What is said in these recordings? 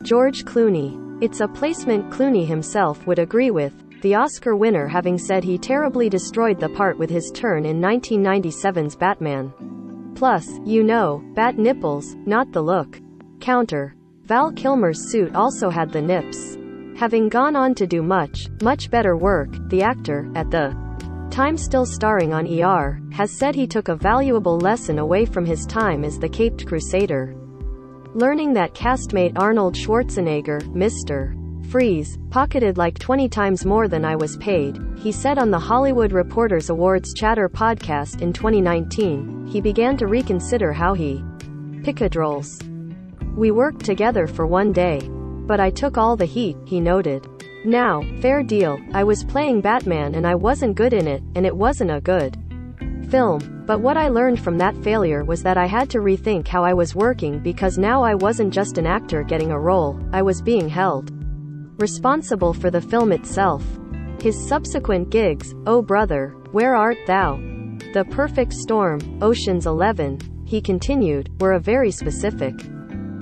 George Clooney. It's a placement Clooney himself would agree with, the Oscar winner having said he terribly destroyed the part with his turn in 1997's Batman. Plus, you know, bat nipples, not the look. Counter. Val Kilmer's suit also had the nips. Having gone on to do much better work, the actor, at the time still starring on ER, has said he took a valuable lesson away from his time as the Caped Crusader. Learning that castmate Arnold Schwarzenegger, Mr. Freeze, pocketed like 20 times more than I was paid, he said on the Hollywood Reporters Awards Chatter podcast in 2019, he began to reconsider how he picked roles. We worked together for one day. But I took all the heat, he noted. Now, fair deal, I was playing Batman and I wasn't good in it, and it wasn't a good film. But what I learned from that failure was that I had to rethink how I was working because now I wasn't just an actor getting a role, I was being held responsible for the film itself. His subsequent gigs, Oh Brother, Where Art Thou? The Perfect Storm, Ocean's 11, he continued, were a very specific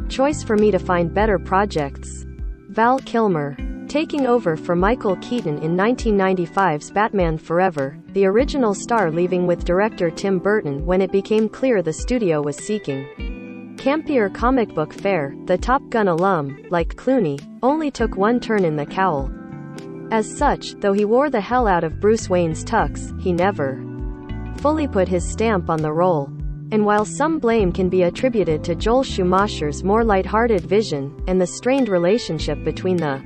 choice for me to find better projects. Val Kilmer. Taking over for Michael Keaton in 1995's Batman Forever, the original star leaving with director Tim Burton when it became clear the studio was seeking campier comic book fare, the Top Gun alum, like Clooney, only took one turn in the cowl. As such, though he wore the hell out of Bruce Wayne's tux, he never fully put his stamp on the role. And while some blame can be attributed to Joel Schumacher's more lighthearted vision, and the strained relationship between the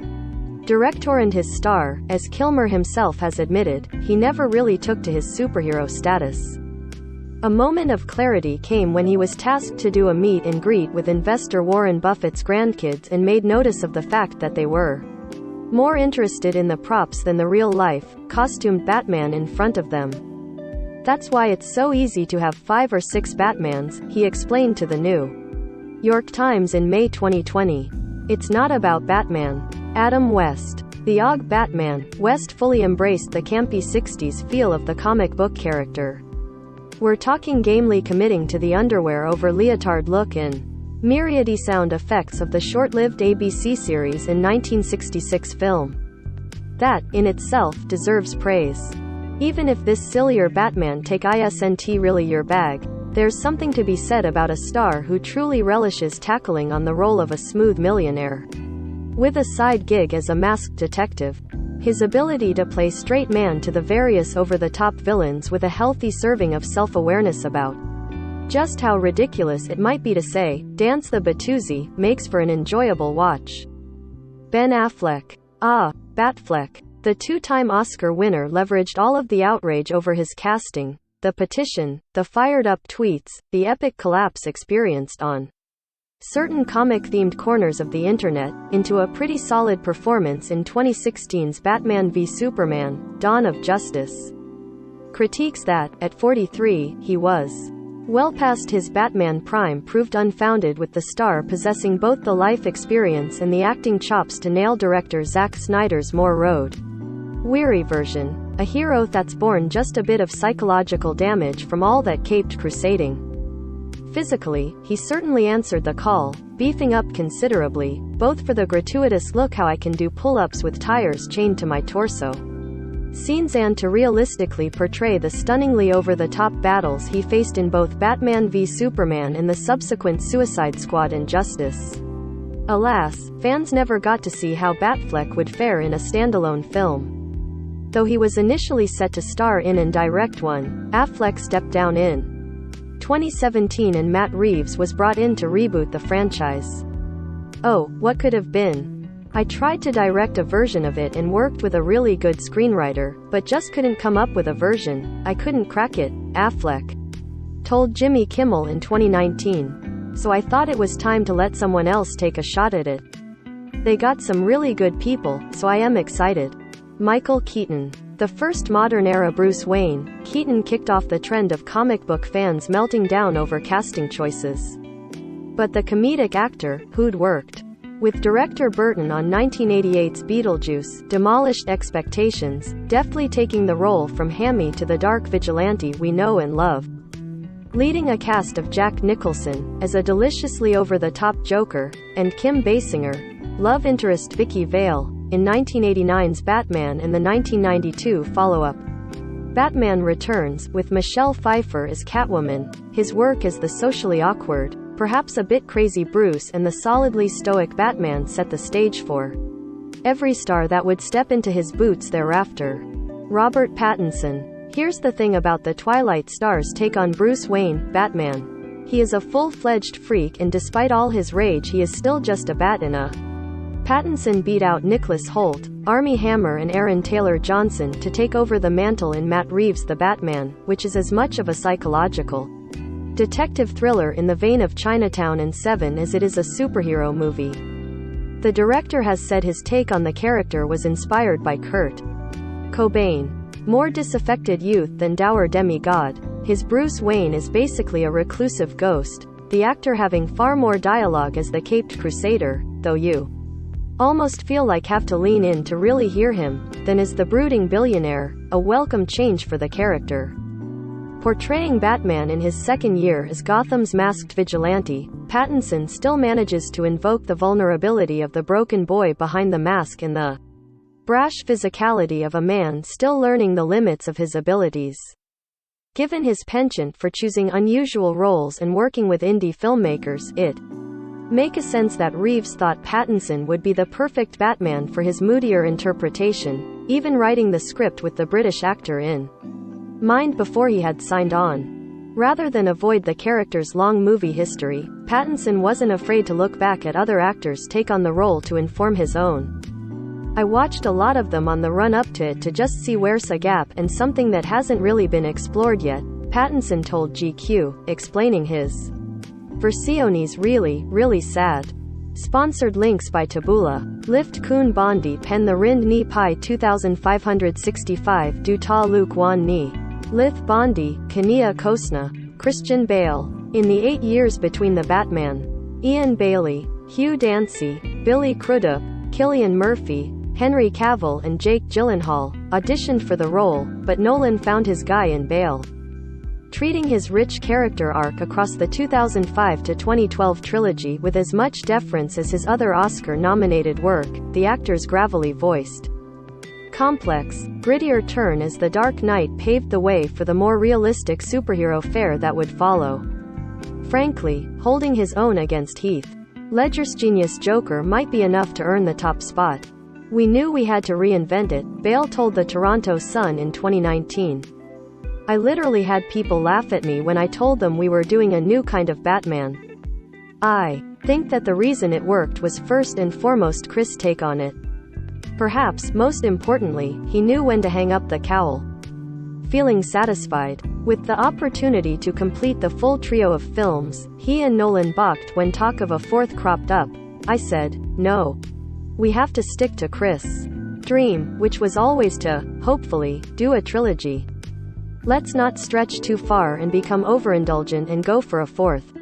director and his star, as Kilmer himself has admitted, he never really took to his superhero status. A moment of clarity came when he was tasked to do a meet and greet with investor Warren Buffett's grandkids and made notice of the fact that they were more interested in the props than the real-life, costumed Batman in front of them. That's why it's so easy to have 5 or 6 Batmans, he explained to the New York Times in May 2020. It's not about Batman. Adam West. The OG Batman, West fully embraced the campy 60s feel of the comic book character. We're talking gamely committing to the underwear over leotard look and myriad sound effects of the short-lived ABC series in 1966 film. That, in itself, deserves praise. Even if this sillier Batman take isn't really your bag, there's something to be said about a star who truly relishes tackling on the role of a smooth millionaire with a side gig as a masked detective. His ability to play straight man to the various over-the-top villains with a healthy serving of self-awareness about just how ridiculous it might be to say, dance the Batuzzi, makes for an enjoyable watch. Ben Affleck. Batfleck. The two-time Oscar winner leveraged all of the outrage over his casting, the petition, the fired-up tweets, the epic collapse experienced on certain comic-themed corners of the internet, into a pretty solid performance in 2016's Batman v Superman, Dawn of Justice. Critiques that, at 43, he was well past his Batman prime proved unfounded, with the star possessing both the life experience and the acting chops to nail director Zack Snyder's more road-weary version. A hero that's borne just a bit of psychological damage from all that caped crusading. Physically, he certainly answered the call, beefing up considerably, both for the gratuitous look how I can do pull-ups with tires chained to my torso scenes and to realistically portray the stunningly over-the-top battles he faced in both Batman v Superman and the subsequent Suicide Squad and Justice. Alas, fans never got to see how Batfleck would fare in a standalone film. Though he was initially set to star in and direct one, Affleck stepped down in 2017 and Matt Reeves was brought in to reboot the franchise. Oh, what could have been? I tried to direct a version of it and worked with a really good screenwriter, but just couldn't come up with a version. I couldn't crack it, Affleck told Jimmy Kimmel in 2019. So I thought it was time to let someone else take a shot at it. They got some really good people, so I am excited. Michael Keaton. The first modern-era Bruce Wayne, Keaton kicked off the trend of comic book fans melting down over casting choices. But the comedic actor, who'd worked with director Burton on 1988's Beetlejuice, demolished expectations, deftly taking the role from hammy to the dark vigilante we know and love. Leading a cast of Jack Nicholson, as a deliciously over-the-top Joker, and Kim Basinger, love interest Vicky Vale, in 1989's Batman and the 1992 follow-up, Batman Returns, with Michelle Pfeiffer as Catwoman. His work as the socially awkward, perhaps a bit crazy Bruce and the solidly stoic Batman set the stage for every star that would step into his boots thereafter. Robert Pattinson. Here's the thing about the Twilight star's take on Bruce Wayne, Batman. He is a full-fledged freak, and despite all his rage he is still just a bat in a. Pattinson beat out Nicholas Hoult, Armie Hammer and Aaron Taylor-Johnson to take over the mantle in Matt Reeves' The Batman, which is as much of a psychological detective thriller in the vein of Chinatown and Seven as it is a superhero movie. The director has said his take on the character was inspired by Kurt Cobain. More disaffected youth than dour demigod, his Bruce Wayne is basically a reclusive ghost, the actor having far more dialogue as the caped crusader, though you almost feel like have to lean in to really hear him, than as the brooding billionaire, a welcome change for the character. Portraying Batman in his second year as Gotham's masked vigilante, Pattinson still manages to invoke the vulnerability of the broken boy behind the mask and the brash physicality of a man still learning the limits of his abilities. Given his penchant for choosing unusual roles and working with indie filmmakers, it makes sense that Reeves thought Pattinson would be the perfect Batman for his moodier interpretation, even writing the script with the British actor in mind before he had signed on. Rather than avoid the character's long movie history, Pattinson wasn't afraid to look back at other actors' take on the role to inform his own. I watched a lot of them on the run-up to it to just see where's a gap and something that hasn't really been explored yet, Pattinson told GQ, explaining his Versiones really sad. Sponsored links by Taboola. Lift Kun Bondi pen the Rind Ni Pi 2565 Du Ta Luke Wan Ni. Lith Bondi, Kania Kosna. Christian Bale. In the 8 years between the Batman, Ian Bailey, Hugh Dancy, Billy Crudup, Cillian Murphy, Henry Cavill and Jake Gyllenhaal auditioned for the role, but Nolan found his guy in Bale. Treating his rich character arc across the 2005 to 2012 trilogy with as much deference as his other Oscar-nominated work, the actor's gravelly voiced, complex, grittier turn as The Dark Knight paved the way for the more realistic superhero fare that would follow. Frankly, holding his own against Heath Ledger's genius Joker might be enough to earn the top spot. We knew we had to reinvent it, Bale told the Toronto Sun in 2019. I literally had people laugh at me when I told them we were doing a new kind of Batman. I think that the reason it worked was first and foremost Chris' take on it. Perhaps most importantly, he knew when to hang up the cowl. Feeling satisfied with the opportunity to complete the full trio of films, he and Nolan balked when talk of a fourth cropped up. I said, no. We have to stick to Chris' dream, which was always to, hopefully, do a trilogy. Let's not stretch too far and become overindulgent and go for a fourth.